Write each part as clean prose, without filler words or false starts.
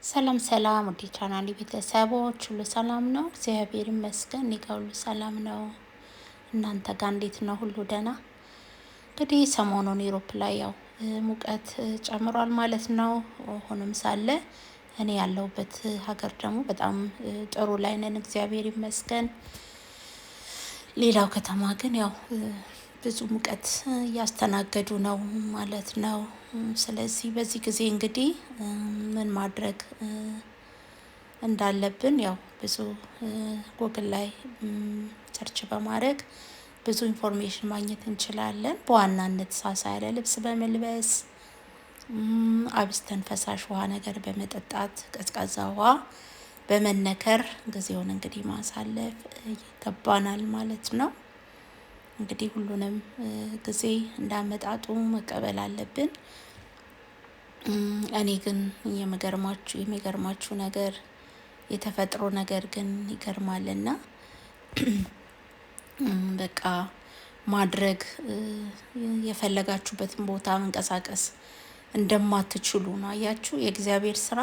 ሰላም ሰላም ውድ ቻናሌ ቤተሰቦች ሁሉ ሰላም ነው? እግዚአብሔር ይመስገን እኔ ጋር ሁሉ ሰላም ነው። እናንተ ጋር እንዴት ነው? ሁሉ ደህና? እንግዲህ ሰሞኑን ዩሮፕ ላይ ያው ሙቀት ጨምሯል ማለት ነው። ሆኖም ሳለ እኔ ያለሁበት ሀገር ደግሞ በጣም ጥሩ ላይ ነን፣ እግዚአብሔር ይመስገን። ሌላው ከተማ ግን ያው ብዙ ሙቀት እያስተናገዱ ነው ማለት ነው። ስለዚህ በዚህ ጊዜ እንግዲህ ምን ማድረግ እንዳለብን ያው ብዙ ጎግል ላይ ሰርች በማድረግ ብዙ ኢንፎርሜሽን ማግኘት እንችላለን። በዋናነት ሳሳ ያለ ልብስ በመልበስ አብዝተን ፈሳሽ ውሃ ነገር በመጠጣት ቀዝቃዛ ውሃ በመነከር ጊዜውን እንግዲህ ማሳለፍ ይገባናል ማለት ነው። እንግዲህ ሁሉንም ጊዜ እንዳመጣጡ መቀበል አለብን። እኔ ግን የሚገርማችሁ ነገር የተፈጥሮ ነገር ግን ይገርማልና በቃ ማድረግ የፈለጋችሁበትን ቦታ መንቀሳቀስ እንደማትችሉ ነው። አያችሁ የእግዚአብሔር ስራ።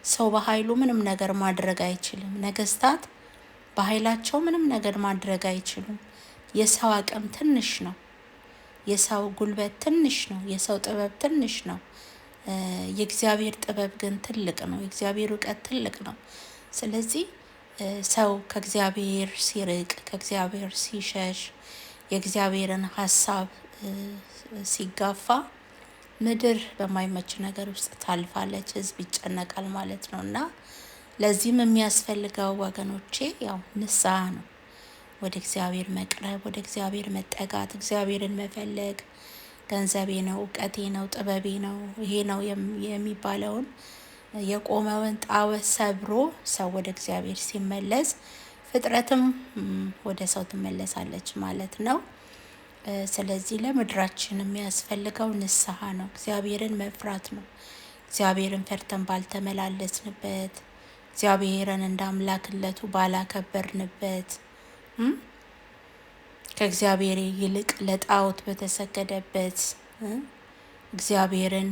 ሰው በኃይሉ ምንም ነገር ማድረግ አይችልም። ነገስታት በኃይላቸው ምንም ነገር ማድረግ አይችሉም። የሰው አቅም ትንሽ ነው። የሰው ጉልበት ትንሽ ነው። የሰው ጥበብ ትንሽ ነው። የእግዚአብሔር ጥበብ ግን ትልቅ ነው። የእግዚአብሔር እውቀት ትልቅ ነው። ስለዚህ ሰው ከእግዚአብሔር ሲርቅ፣ ከእግዚአብሔር ሲሸሽ፣ የእግዚአብሔርን ሀሳብ ሲጋፋ ምድር በማይመች ነገር ውስጥ ታልፋለች። ህዝብ ይጨነቃል ማለት ነው። እና ለዚህም የሚያስፈልገው ወገኖቼ ያው ንስሐ ነው። ወደ እግዚአብሔር መቅረብ፣ ወደ እግዚአብሔር መጠጋት፣ እግዚአብሔርን መፈለግ። ገንዘቤ ነው፣ እውቀቴ ነው፣ ጥበቤ ነው፣ ይሄ ነው የሚባለውን የቆመውን ጣዖት ሰብሮ ሰው ወደ እግዚአብሔር ሲመለስ ፍጥረትም ወደ ሰው ትመለሳለች ማለት ነው። ስለዚህ ለምድራችን የሚያስፈልገው ንስሐ ነው። እግዚአብሔርን መፍራት ነው። እግዚአብሔርን ፈርተን ባልተመላለስንበት፣ እግዚአብሔርን እንደ አምላክነቱ ባላከበርንበት፣ ከእግዚአብሔር ይልቅ ለጣዖት በተሰገደበት እግዚአብሔርን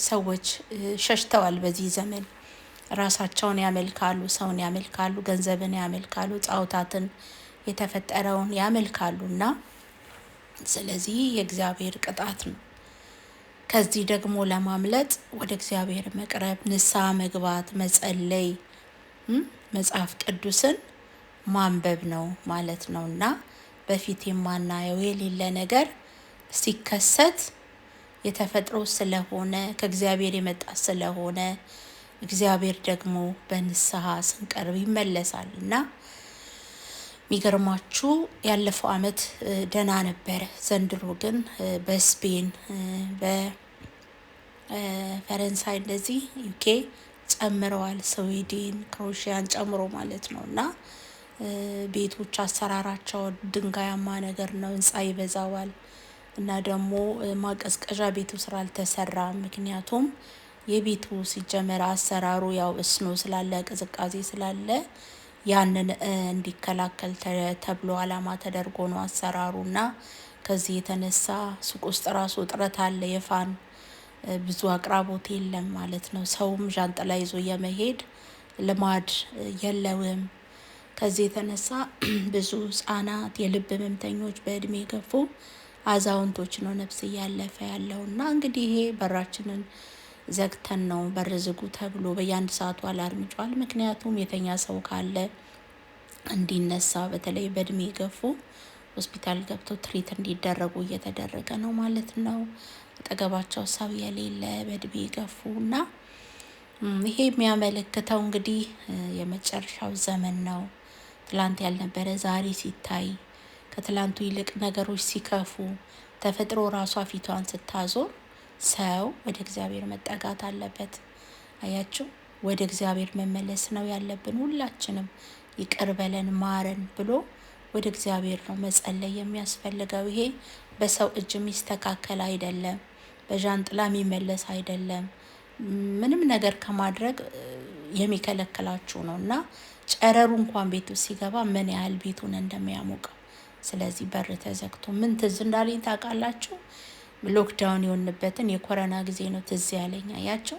ሰዎች ሸሽተዋል። በዚህ ዘመን ራሳቸውን ያመልካሉ፣ ሰውን ያመልካሉ፣ ገንዘብን ያመልካሉ፣ ጣዖታትን የተፈጠረውን ያመልካሉ እና ስለዚህ የእግዚአብሔር ቅጣት ነው። ከዚህ ደግሞ ለማምለጥ ወደ እግዚአብሔር መቅረብ፣ ንስሐ መግባት፣ መጸለይ፣ መጽሐፍ ቅዱስን ማንበብ ነው ማለት ነው እና በፊት የማናየው የሌለ ነገር ሲከሰት የተፈጥሮ ስለሆነ ከእግዚአብሔር የመጣ ስለሆነ እግዚአብሔር ደግሞ በንስሐ ስንቀርብ ይመለሳል እና የሚገርማችሁ ያለፈው አመት ደህና ነበረ። ዘንድሮ ግን በስፔን በፈረንሳይ እንደዚህ ዩኬ ጨምረዋል። ስዊድን ክሮሺያን ጨምሮ ማለት ነው እና ቤቶች አሰራራቸው ድንጋያማ ነገር ነው። ህንፃ ይበዛዋል እና ደግሞ ማቀዝቀዣ ቤቱ ስራ አልተሰራም። ምክንያቱም የቤቱ ሲጀመር አሰራሩ ያው እስኖ ስላለ ቅዝቃዜ ስላለ ያንን እንዲከላከል ተብሎ አላማ ተደርጎ ነው አሰራሩና ከዚህ የተነሳ ሱቅ ውስጥ ራሱ እጥረት አለ። የፋን ብዙ አቅራቦት የለም ማለት ነው። ሰውም ዣንጥላ ይዞ የመሄድ ልማድ የለውም። ከዚህ የተነሳ ብዙ ህጻናት፣ የልብ ህመምተኞች፣ በእድሜ የገፉ አዛውንቶች ነው ነፍስ እያለፈ ያለውና እንግዲህ ይሄ በራችንን ዘግተን ነው። በር ዝጉ ተብሎ በየአንድ ሰዓቱ አላርም ይጮሃል። ምክንያቱም የተኛ ሰው ካለ እንዲነሳ በተለይ በእድሜ የገፉ ሆስፒታል ገብተው ትሪት እንዲደረጉ እየተደረገ ነው ማለት ነው። አጠገባቸው ሰው የሌለ በእድሜ የገፉ እና ይሄ የሚያመለክተው እንግዲህ የመጨረሻው ዘመን ነው። ትላንት ያልነበረ ዛሬ ሲታይ፣ ከትላንቱ ይልቅ ነገሮች ሲከፉ፣ ተፈጥሮ ራሷ ፊቷን ስታዞር ሰው ወደ እግዚአብሔር መጠጋት አለበት። አያችሁ፣ ወደ እግዚአብሔር መመለስ ነው ያለብን። ሁላችንም ይቅር በለን ማረን ብሎ ወደ እግዚአብሔር ነው መጸለይ የሚያስፈልገው። ይሄ በሰው እጅ የሚስተካከል አይደለም። በዣንጥላ የሚመለስ አይደለም። ምንም ነገር ከማድረግ የሚከለክላችሁ ነው እና ጨረሩ እንኳን ቤቱ ሲገባ ምን ያህል ቤቱን እንደሚያሞቀው። ስለዚህ በር ተዘግቶ ምን ትዝ እንዳለኝ ታውቃላችሁ? ሎክዳውን የሆንበትን የኮሮና ጊዜ ነው ትዝ ያለኝ። አያችሁ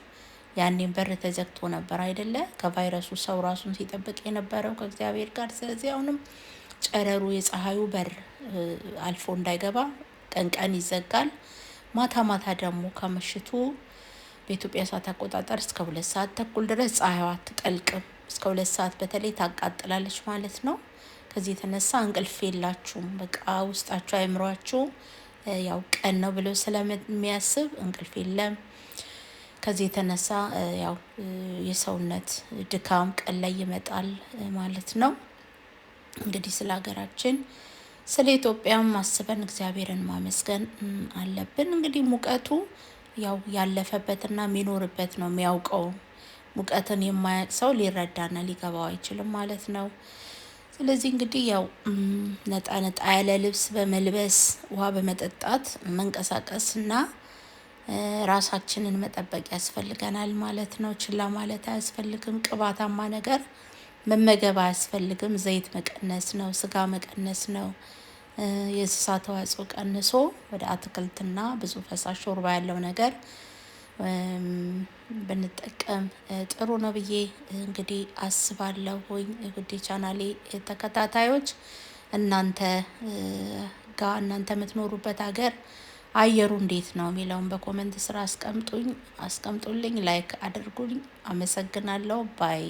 ያኔም በር ተዘግቶ ነበር አይደለ? ከቫይረሱ ሰው ራሱን ሲጠብቅ የነበረው ከእግዚአብሔር ጋር። ስለዚህ አሁንም ጨረሩ የፀሐዩ በር አልፎ እንዳይገባ ቀን ቀን ይዘጋል። ማታ ማታ ደግሞ ከምሽቱ በኢትዮጵያ ሰዓት አቆጣጠር እስከ 2 ሰዓት ተኩል ድረስ ፀሐይዋ አትጠልቅም። እስከ 2 ሰዓት በተለይ ታቃጥላለች ማለት ነው። ከዚህ የተነሳ እንቅልፍ የላችሁም። በቃ ውስጣችሁ አይምሯችሁ ያው ቀን ነው ብሎ ስለሚያስብ እንቅልፍ የለም። ከዚህ የተነሳ ያው የሰውነት ድካም ቀን ላይ ይመጣል ማለት ነው። እንግዲህ ስለ ሀገራችን ስለ ኢትዮጵያም ማስበን እግዚአብሔርን ማመስገን አለብን። እንግዲህ ሙቀቱ ያው ያለፈበትና የሚኖርበት ነው የሚያውቀው። ሙቀትን የማያውቅ ሰው ሊረዳና ሊገባው አይችልም ማለት ነው። ስለዚህ እንግዲህ ያው ነጣ ነጣ ያለ ልብስ በመልበስ ውሃ በመጠጣት መንቀሳቀስና ራሳችንን መጠበቅ ያስፈልገናል ማለት ነው። ችላ ማለት አያስፈልግም። ቅባታማ ነገር መመገብ አያስፈልግም። ዘይት መቀነስ ነው፣ ስጋ መቀነስ ነው። የእንስሳት ተዋጽኦ ቀንሶ ወደ አትክልትና ብዙ ፈሳሽ ሾርባ ያለው ነገር ብንጠቀም ጥሩ ነው ብዬ እንግዲህ አስባለሁ። ውድ ቻናሌ ተከታታዮች እናንተ እናንተ የምትኖሩበት ሀገር አየሩ እንዴት ነው የሚለውን በኮመንት ስራ አስቀምጡልኝ። ላይክ አድርጉኝ። አመሰግናለሁ ባይ